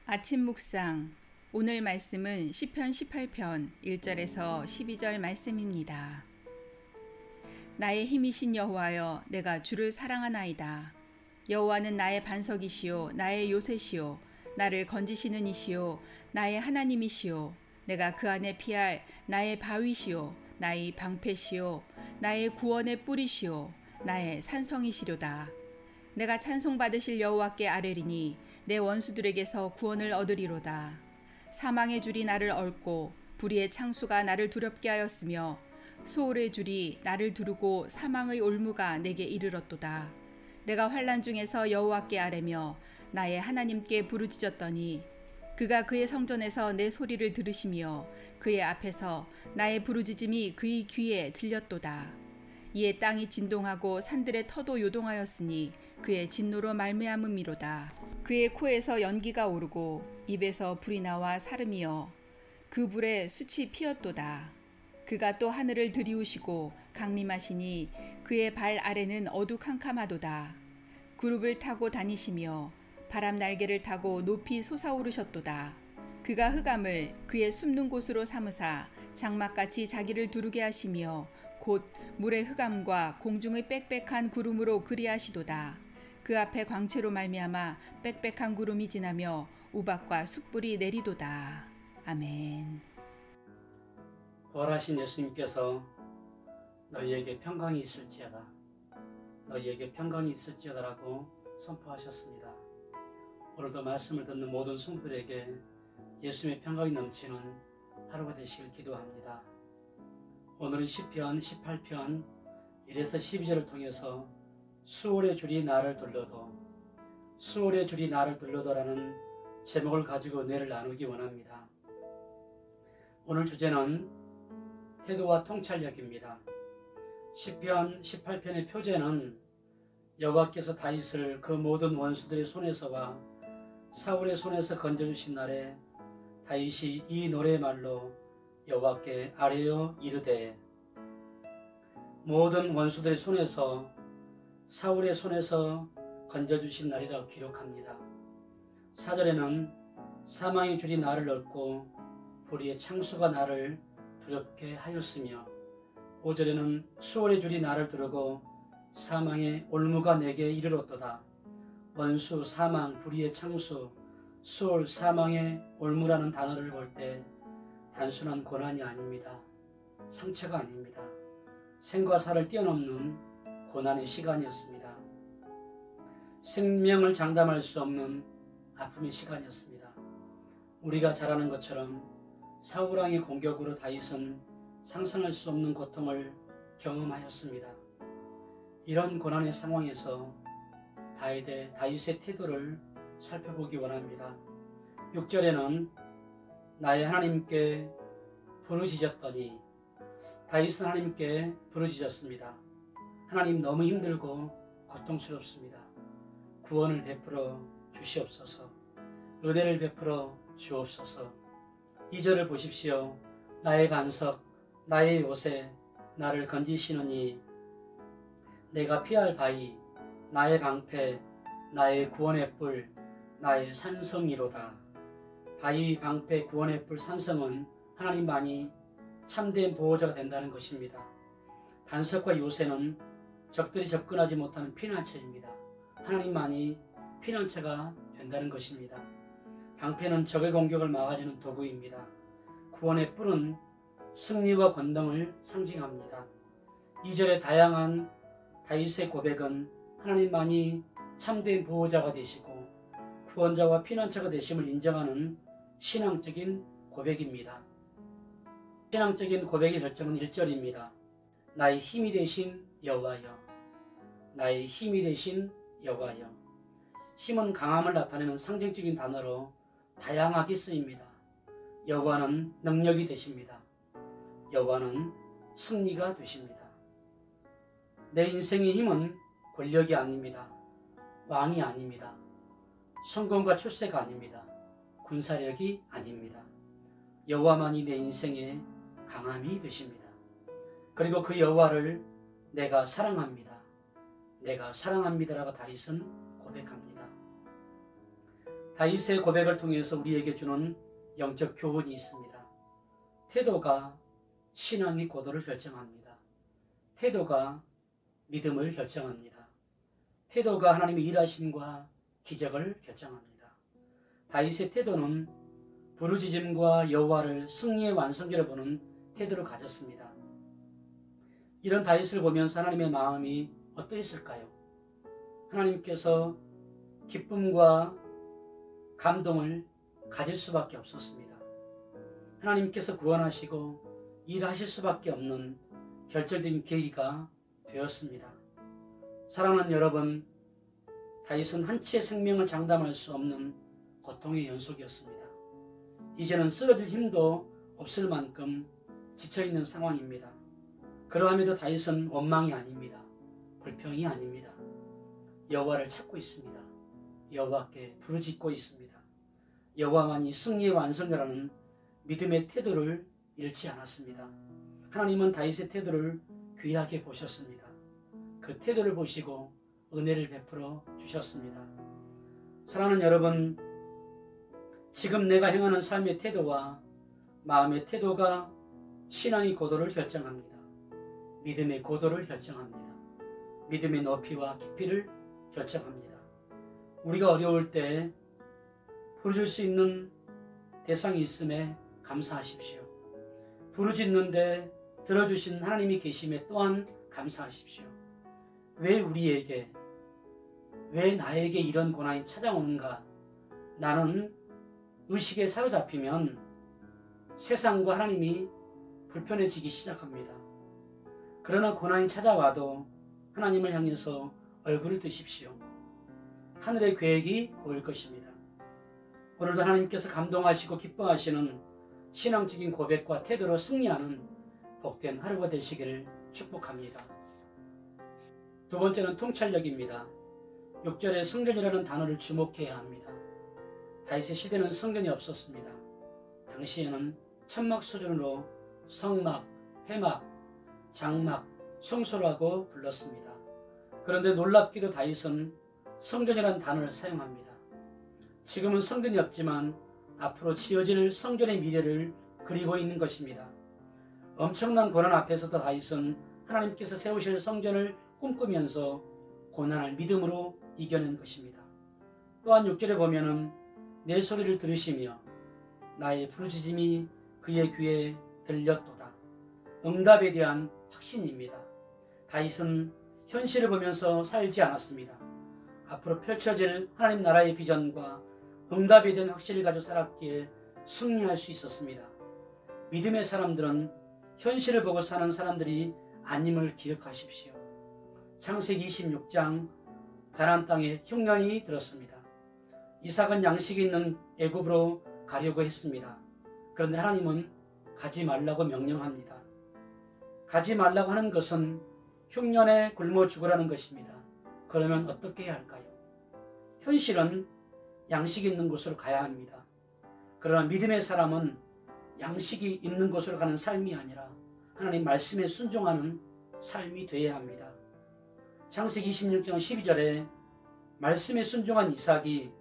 아침 묵상. 오늘 말씀은 시편 18편 1절에서 12절 말씀입니다. 나의 힘이신 여호와여, 내가 주를 사랑하나이다. 여호와는 나의 반석이시요 나의 요새시요 나를 건지시는 이시요 나의 하나님이시요 내가 그 안에 피할 나의 바위시요 나의 방패시요 나의 구원의 뿌리시요 나의 산성이시로다. 내가 찬송받으실 여호와께 아뢰리니 내 원수들에게서 구원을 얻으리로다. 사망의 줄이 나를 얽고 불의의 창수가 나를 두렵게 하였으며 소울의 줄이 나를 두르고 사망의 올무가 내게 이르렀도다. 내가 환난 중에서 여호와께 아뢰며 나의 하나님께 부르짖었더니 그가 그의 성전에서 내 소리를 들으시며 그의 앞에서 나의 부르짖음이 그의 귀에 들렸도다. 이에 땅이 진동하고 산들의 터도 요동하였으니 그의 진노로 말미암음이로다. 그의 코에서 연기가 오르고 입에서 불이 나와 사름이여 그 불에 숯이 피었도다. 그가 또 하늘을 들이우시고 강림하시니 그의 발 아래는 어두캄캄하도다. 구룹을 타고 다니시며 바람 날개를 타고 높이 솟아오르셨도다. 그가 흑암을 그의 숨는 곳으로 삼으사 장막같이 자기를 두르게 하시며 곧 물의 흑암과 공중의 빽빽한 구름으로 그리하시도다. 그 앞에 광채로 말미암아 빽빽한 구름이 지나며 우박과 숯불이 내리도다. 아멘. 부활하신 예수님께서 너희에게 평강이 있을지어다, 너희에게 평강이 있을지어다라고 선포하셨습니다. 오늘도 말씀을 듣는 모든 성도들에게 예수님의 평강이 넘치는 하루가 되시길 기도합니다. 오늘은 시편 18편 1에서 12절을 통해서 수월의 줄이 나를 둘러도, 수월의 줄이 나를 둘러도라는 제목을 가지고 은혜를 나누기 원합니다. 오늘 주제는 태도와 통찰력입니다. 시편 18편의 표제는 여호와께서 다윗을 그 모든 원수들의 손에서와 사울의 손에서 건져주신 날에 다윗이 이 노래의 말로 여호와께 아뢰어 이르되, 모든 원수들의 손에서 사울의 손에서 건져주신 날이라고 기록합니다. 4절에는 사망의 줄이 나를 얽고 불의의 창수가 나를 두렵게 하였으며 5절에는 수월의 줄이 나를 두르고 사망의 올무가 내게 이르렀도다. 원수, 사망, 불의의 창수, 수월, 사망의 올무라는 단어를 볼 때 단순한 고난이 아닙니다. 상처가 아닙니다. 생과 사를 뛰어넘는 고난의 시간이었습니다. 생명을 장담할 수 없는 아픔의 시간이었습니다. 우리가 잘 아는 것처럼 사울왕의 공격으로 다윗은 상상할 수 없는 고통을 경험하였습니다. 이런 고난의 상황에서 다윗의 태도를 살펴보기 원합니다. 6절에는 나의 하나님께 부르짖었더니, 다윗은 하나님께 부르짖었습니다. 하나님, 너무 힘들고 고통스럽습니다. 구원을 베풀어 주시옵소서. 은혜를 베풀어 주옵소서. 2절을 보십시오. 나의 반석, 나의 요새, 나를 건지시느니 내가 피할 바위, 나의 방패, 나의 구원의 뿔, 나의 산성이로다. 바위, 방패, 구원의 뿔, 산성은 하나님만이 참된 보호자가 된다는 것입니다. 반석과 요새는 적들이 접근하지 못하는 피난처입니다. 하나님만이 피난처가 된다는 것입니다. 방패는 적의 공격을 막아주는 도구입니다. 구원의 뿔은 승리와 권능을 상징합니다. 2절의 다양한 다윗의 고백은 하나님만이 참된 보호자가 되시고 구원자와 피난처가 되심을 인정하는 신앙적인 고백입니다. 신앙적인 고백의 결정은 1절입니다. 나의 힘이 되신 여호와여, 나의 힘이 되신 여호와여. 힘은 강함을 나타내는 상징적인 단어로 다양하게 쓰입니다. 여호와는 능력이 되십니다. 여호와는 승리가 되십니다. 내 인생의 힘은 권력이 아닙니다. 왕이 아닙니다. 성공과 출세가 아닙니다. 군사력이 아닙니다. 여호와만이 내 인생의 강함이 되십니다. 그리고 그 여호와를 내가 사랑합니다. 내가 사랑합니다라고 다윗은 고백합니다. 다윗의 고백을 통해서 우리에게 주는 영적 교훈이 있습니다. 태도가 신앙의 고도를 결정합니다. 태도가 믿음을 결정합니다. 태도가 하나님의 일하심과 기적을 결정합니다. 다윗의 태도는 부르짖음과 여호와를 승리의 완성기를 보는 태도를 가졌습니다. 이런 다윗을 보면서 하나님의 마음이 어떠했을까요? 하나님께서 기쁨과 감동을 가질 수밖에 없었습니다. 하나님께서 구원하시고 일하실 수밖에 없는 결정적인 계기가 되었습니다. 사랑하는 여러분, 다윗은 한치의 생명을 장담할 수 없는 고통의 연속이었습니다. 이제는 쓰러질 힘도 없을 만큼 지쳐있는 상황입니다. 그러함에도 다윗은 원망이 아닙니다. 불평이 아닙니다. 여호와를 찾고 있습니다. 여호와께 부르짖고 있습니다. 여호와만이 승리의 완성자라는 믿음의 태도를 잃지 않았습니다. 하나님은 다윗의 태도를 귀하게 보셨습니다. 그 태도를 보시고 은혜를 베풀어 주셨습니다. 사랑하는 여러분, 지금 내가 행하는 삶의 태도와 마음의 태도가 신앙의 고도를 결정합니다. 믿음의 고도를 결정합니다. 믿음의 높이와 깊이를 결정합니다. 우리가 어려울 때 부르짖을 수 있는 대상이 있음에 감사하십시오. 부르짖는데 들어주신 하나님이 계심에 또한 감사하십시오. 왜 우리에게, 왜 나에게 이런 고난이 찾아오는가? 나는 의식에 사로잡히면 세상과 하나님이 불편해지기 시작합니다. 그러나 고난이 찾아와도 하나님을 향해서 얼굴을 드십시오. 하늘의 계획이 보일 것입니다. 오늘도 하나님께서 감동하시고 기뻐하시는 신앙적인 고백과 태도로 승리하는 복된 하루가 되시기를 축복합니다. 두 번째는 통찰력입니다. 6절에 성전이라는 단어를 주목해야 합니다. 다윗의 시대는 성전이 없었습니다. 당시에는 천막 수준으로 성막, 회막, 장막, 성소라고 불렀습니다. 그런데 놀랍게도 다윗은 성전이라는 단어를 사용합니다. 지금은 성전이 없지만 앞으로 지어질 성전의 미래를 그리고 있는 것입니다. 엄청난 고난 앞에서도 다윗은 하나님께서 세우실 성전을 꿈꾸면서 고난을 믿음으로 이겨낸 것입니다. 또한 6절에 보면은 내 소리를 들으시며 나의 부르짖음이 그의 귀에 들렸도다. 응답에 대한 확신입니다. 다윗은 현실을 보면서 살지 않았습니다. 앞으로 펼쳐질 하나님 나라의 비전과 응답에 대한 확신을 가지고 살았기에 승리할 수 있었습니다. 믿음의 사람들은 현실을 보고 사는 사람들이 아님을 기억하십시오. 창세기 26장 가나안 땅에 흉년이 들었습니다. 이삭은 양식이 있는 애굽으로 가려고 했습니다. 그런데 하나님은 가지 말라고 명령합니다. 가지 말라고 하는 것은 흉년에 굶어 죽으라는 것입니다. 그러면 어떻게 해야 할까요? 현실은 양식이 있는 곳으로 가야 합니다. 그러나 믿음의 사람은 양식이 있는 곳으로 가는 삶이 아니라 하나님 말씀에 순종하는 삶이 되어야 합니다. 창세기 26장 12절에 말씀에 순종한 이삭이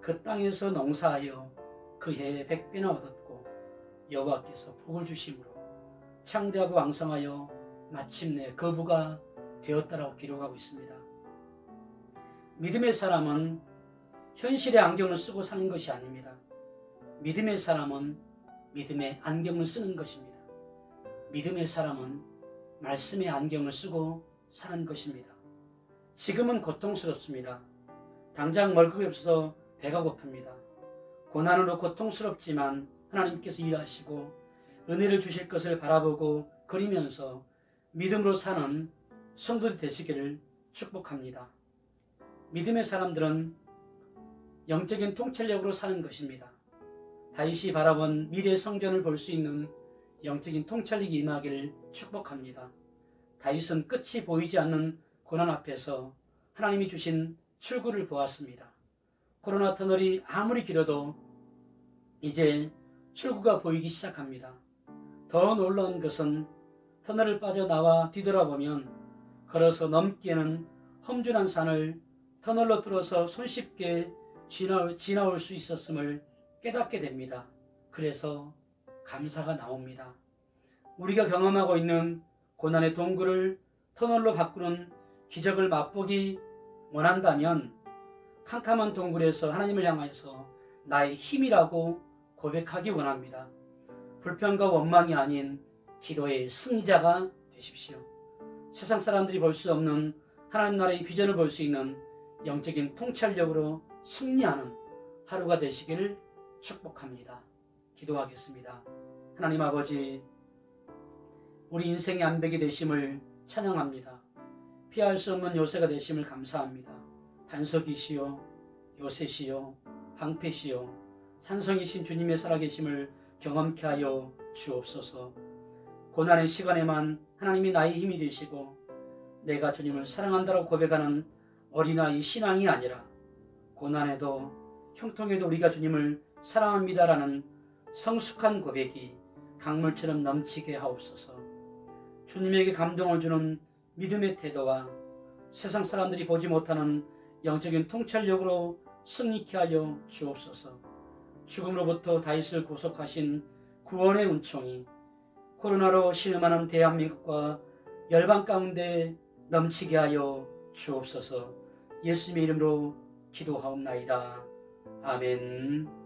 그 땅에서 농사하여 그 해에 100배나 얻었고 여호와께서 복을 주심으로 창대하고 왕성하여 마침내 거부가 되었다라고 기록하고 있습니다. 믿음의 사람은 현실의 안경을 쓰고 사는 것이 아닙니다. 믿음의 사람은 믿음의 안경을 쓰는 것입니다. 믿음의 사람은 말씀의 안경을 쓰고 사는 것입니다. 지금은 고통스럽습니다. 당장 먹을 게 없어서 배가 고픕니다. 고난으로 고통스럽지만 하나님께서 일하시고 은혜를 주실 것을 바라보고 그리면서 믿음으로 사는 성도들이 되시기를 축복합니다. 믿음의 사람들은 영적인 통찰력으로 사는 것입니다. 다윗이 바라본 미래의 성전을 볼 수 있는 영적인 통찰력이 임하기를 축복합니다. 다윗은 끝이 보이지 않는 고난 앞에서 하나님이 주신 출구를 보았습니다. 코로나 터널이 아무리 길어도 이제 출구가 보이기 시작합니다. 더 놀라운 것은 터널을 빠져나와 뒤돌아보면 걸어서 넘기에는 험준한 산을 터널로 뚫어서 손쉽게 지나올 수 있었음을 깨닫게 됩니다. 그래서 감사가 나옵니다. 우리가 경험하고 있는 고난의 동굴을 터널로 바꾸는 기적을 맛보기 원한다면 캄캄한 동굴에서 하나님을 향하여서 나의 힘이라고 고백하기 원합니다. 불평과 원망이 아닌 기도의 승리자가 되십시오. 세상 사람들이 볼 수 없는 하나님 나라의 비전을 볼 수 있는 영적인 통찰력으로 승리하는 하루가 되시기를 축복합니다. 기도하겠습니다. 하나님 아버지, 우리 인생의 암벽이 되심을 찬양합니다. 피할 수 없는 요새가 되심을 감사합니다. 반석이시요 요새시요 방패시요 산성이신 주님의 살아계심을 경험케 하여 주옵소서. 고난의 시간에만 하나님이 나의 힘이 되시고 내가 주님을 사랑한다고 고백하는 어린아이 신앙이 아니라 고난에도 형통에도 우리가 주님을 사랑합니다라는 성숙한 고백이 강물처럼 넘치게 하옵소서. 주님에게 감동을 주는 믿음의 태도와 세상 사람들이 보지 못하는 영적인 통찰력으로 승리케 하여 주옵소서. 죽음으로부터 다윗을 구속하신 구원의 은총이 코로나로 신음하는 대한민국과 열방 가운데 넘치게 하여 주옵소서. 예수님의 이름으로 기도하옵나이다. 아멘.